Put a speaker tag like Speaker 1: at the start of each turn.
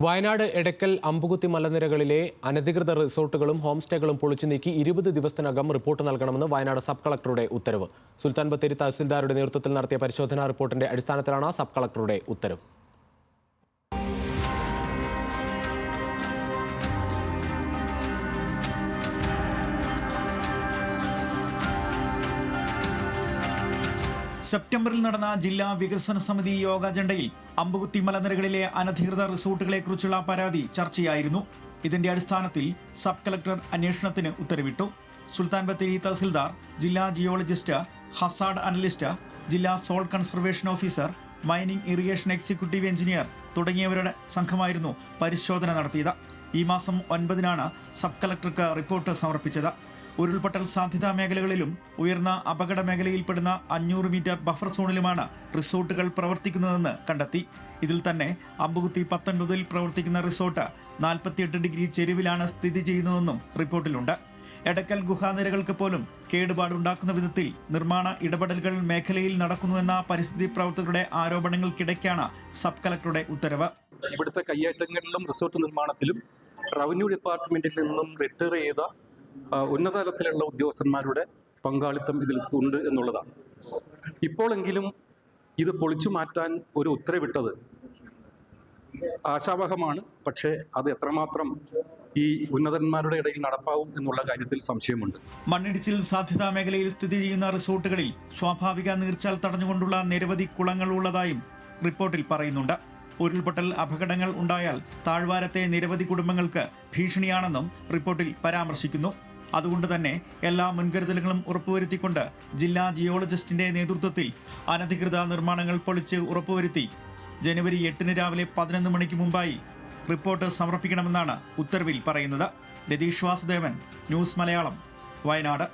Speaker 1: വയനാട് എടക്കൽ അമ്പുകുത്തി മലനിരകളിലെ അനധികൃത റിസോർട്ടുകളും ഹോം സ്റ്റേകളും പൊളിച്ചു നീക്കി 20 ദിവസത്തിനകം റിപ്പോർട്ട് നൽകണമെന്ന് വയനാട് സബ് കളക്ടറുടെ ഉത്തരവ്. സുൽത്താൻ ബത്തേരി തഹസിൽദാരുടെ നേതൃത്വത്തിൽ നടത്തിയ പരിശോധനാ റിപ്പോർട്ടിന്റെ അടിസ്ഥാനത്തിലാണ് സബ് കളക്ടറുടെ ഉത്തരവ്.
Speaker 2: സെപ്റ്റംബറിൽ നടന്ന ജില്ലാ വികസന സമിതി യോഗ അജണ്ടയിൽ അമ്പുകുത്തി മലനിരകളിലെ അനധികൃത റിസോർട്ടുകളെക്കുറിച്ചുള്ള പരാതി ചർച്ചയായിരുന്നു. ഇതിന്റെ അടിസ്ഥാനത്തിൽ സബ് കളക്ടർ അന്വേഷണത്തിന് ഉത്തരവിട്ടു. സുൽത്താൻ ബത്തേരി തഹസിൽദാർ, ജില്ലാ ജിയോളജിസ്റ്റ്, ഹസാർഡ് അനലിസ്റ്റ്, ജില്ലാ soil conservation officer, mining irrigation executive engineer തുടങ്ങിയവരുടെ സംഘമായിരുന്നു പരിശോധന നടത്തിയത്. ഈ മാസം 9-നാണ് സബ് കളക്ടർക്ക് റിപ്പോർട്ട് സമർപ്പിച്ചത്. ഉരുൾപൊട്ടൽ സാധ്യതാ മേഖലകളിലും ഉയർന്ന അപകട മേഖലയിൽപ്പെടുന്ന 500 മീറ്റർ ബഫർ സോണിലുമാണ് റിസോർട്ടുകൾ പ്രവർത്തിക്കുന്നതെന്ന് കണ്ടെത്തി. ഇതിൽ തന്നെ അമ്പുകുത്തി 19-ൽ പ്രവർത്തിക്കുന്ന റിസോർട്ട് 48 ഡിഗ്രി ചെരിവിലാണ് സ്ഥിതി ചെയ്യുന്നതെന്നും റിപ്പോർട്ടിലുണ്ട്. എടക്കൽ ഗുഹാനിരകൾക്ക് പോലും കേടുപാടുണ്ടാക്കുന്ന വിധത്തിൽ നിർമ്മാണ ഇടപെടലുകൾ മേഖലയിൽ നടക്കുന്നുവെന്ന പരിസ്ഥിതി പ്രവർത്തകരുടെ ആരോപണങ്ങൾക്കിടയ്ക്കാണ് സബ് കളക്ടറുടെ ഉത്തരവ്.
Speaker 3: ഇവിടുത്തെ കയ്യേറ്റങ്ങളിലും റിസോർട്ട് നിർമ്മാണത്തിലും റവന്യൂ ഡിപ്പാർട്ട്മെന്റിൽ നിന്നും റിട്ടയർ ചെയ്ത ഉന്നത തലത്തിലുള്ള ഉദ്യോഗസ്ഥന്മാരുടെ പങ്കാളിത്തം ഇതിൽ ഉണ്ട് എന്നുള്ളതാണ്. ഇപ്പോഴെങ്കിലും ഇത് പൊളിച്ചു മാറ്റാൻ ഒരു ഉത്തരവിട്ടത് ആശാവഹമാണ്. പക്ഷേ അത് എത്രമാത്രം ഈ ഉന്നതന്മാരുടെ ഇടയിൽ നടപ്പാവും എന്നുള്ള കാര്യത്തിൽ സംശയമുണ്ട്.
Speaker 2: മണ്ണിടിച്ചിൽ സാധ്യതാ മേഖലയിൽ സ്ഥിതി ചെയ്യുന്ന റിസോർട്ടുകളിൽ സ്വാഭാവിക നീർച്ചാൽ തടഞ്ഞുകൊണ്ടുള്ള നിരവധി കുളങ്ങൾ ഉള്ളതായും റിപ്പോർട്ടിൽ പറയുന്നുണ്ട്. ഉരുൾപൊട്ടൽ അപകടങ്ങൾ ഉണ്ടായാൽ താഴ്വാരത്തെ നിരവധി കുടുംബങ്ങൾക്ക് ഭീഷണിയാണെന്നും റിപ്പോർട്ടിൽ പരാമർശിക്കുന്നു. അതുകൊണ്ട് തന്നെ എല്ലാ മുൻകരുതലുകളും ഉറപ്പുവരുത്തിക്കൊണ്ട് ജില്ലാ ജിയോളജിസ്റ്റിന്റെ നേതൃത്വത്തിൽ അനധികൃത നിർമ്മാണങ്ങൾ പൊളിച്ച് ഉറപ്പുവരുത്തി ജനുവരി 8-ന് രാവിലെ 11 മണിക്ക് മുമ്പായി റിപ്പോർട്ട് സമർപ്പിക്കണമെന്നാണ് ഉത്തരവിൽ പറയുന്നത്. രതീഷ് വാസുദേവൻ, ന്യൂസ് മലയാളം, വയനാട്.